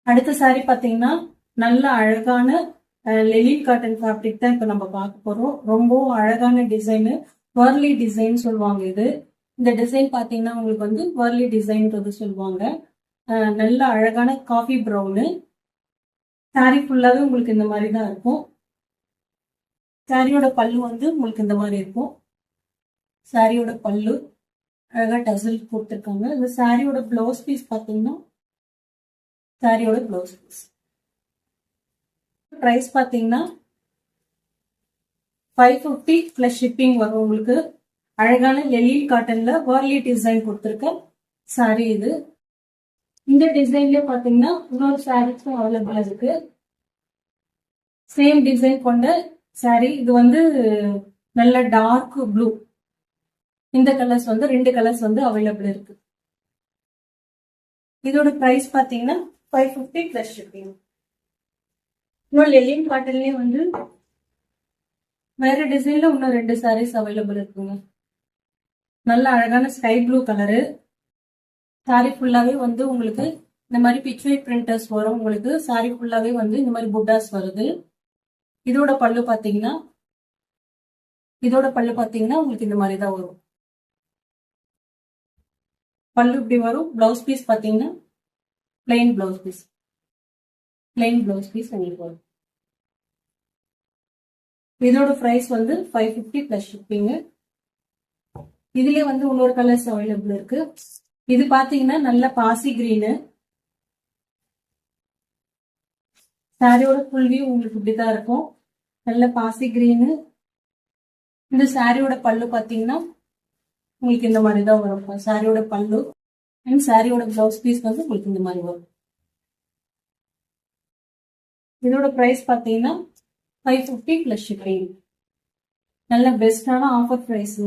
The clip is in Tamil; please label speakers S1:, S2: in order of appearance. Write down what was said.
S1: அடுத்த saree பாத்தீங்கன்னா நல்ல அழகான லெலின் காட்டன் ஃபேப்ரிக் தான் இப்ப நம்ம பார்க்க போறோம். ரொம்ப அழகான டிசைனு, வர்லி டிசைன் சொல்லுவாங்க இது. இந்த டிசைன் பாத்தீங்கன்னா உங்களுக்கு வந்து வர்லி டிசைன்றது சொல்லுவாங்க. நல்ல அழகான காஃபி ப்ரௌனு. saree ஃபுல்லாவே உங்களுக்கு இந்த மாதிரி தான் இருக்கும். சாரியோட பல்லு வந்து உங்களுக்கு இந்த மாதிரி இருக்கும். சாரியோட பல்லு அழகா டசல் கொடுத்துருக்காங்க. இந்த சாரியோட பிளவுஸ் பீஸ் பாத்தீங்கன்னா சாரியோட பிளவுஸ் பீஸ் பிரைஸ் பாத்தீங்கன்னா 550 பிளஸ் ஷிப்பிங் வரும் உங்களுக்கு. அழகான லெலின் காட்டன்ல வர்லி டிசைன் கொடுத்துருக்க சாரி இது. இந்த டிசைன்ல பாத்தீங்கன்னா இன்னொரு சாரீஸும் அவைலபிள் இருக்கு. சேம் டிசைன் கொண்ட சாரி இது வந்து நல்ல டார்க் ப்ளூ. இந்த கலர்ஸ் வந்து 2 கலர்ஸ் வந்து அவைலபிள் இருக்கு. இதோட பிரைஸ் பாத்தீங்கன்னா 550 பிளஸ் ஷிப்பிங். இன்னும் லெலின் காட்டன்லயே வந்து வேற டிசைன்ல இன்னும் 2 சாரீஸ் அவைலபிள் இருக்குங்க. நல்ல அழகான ஸ்கை ப்ளூ கலரு. சாரி ஃபுல்லாவே வந்து உங்களுக்கு இந்த மாதிரி பிச்வேட் பிரிண்டர்ஸ் வரும். உங்களுக்கு சாரி ஃபுல்லாவே வந்து இந்த மாதிரி புட்டாஸ் வருது. இதோட பல்லு பாத்தீங்கன்னா உங்களுக்கு இந்த மாதிரி தான் வரும். பல்லு இப்படி வரும். பிளவுஸ் பீஸ் பாத்தீங்கன்னா பிளெயின் பிளவுஸ் பீஸ் உங்களுக்கு வரும். இதோட பிரைஸ் வந்து 550 பிளஸ் ஷிப்பிங். இதுலயே வந்து இன்னொரு கலர்ஸ் அவைலபிள் இருக்கு. இது பாத்தீங்கன்னா நல்ல பாசி கிரீனு. சாரியோட ஃபுல் வியூ உங்களுக்கு இப்படிதான் இருக்கும். நல்ல பாசி கிரீனு. இந்த சாரியோட பல்லு பாத்தீங்கன்னா உங்களுக்கு இந்த மாதிரி தான் வரும். சாரியோட பல்லு அண்ட் சாரியோட பிளவுஸ் பீஸ் வந்து உங்களுக்கு இந்த மாதிரி வரும். இதோட பிரைஸ் பாத்தீங்கன்னா 550 பிளஸ் ஷிப்பிங். நல்ல பெஸ்டான ஆஃபர் பிரைஸ்.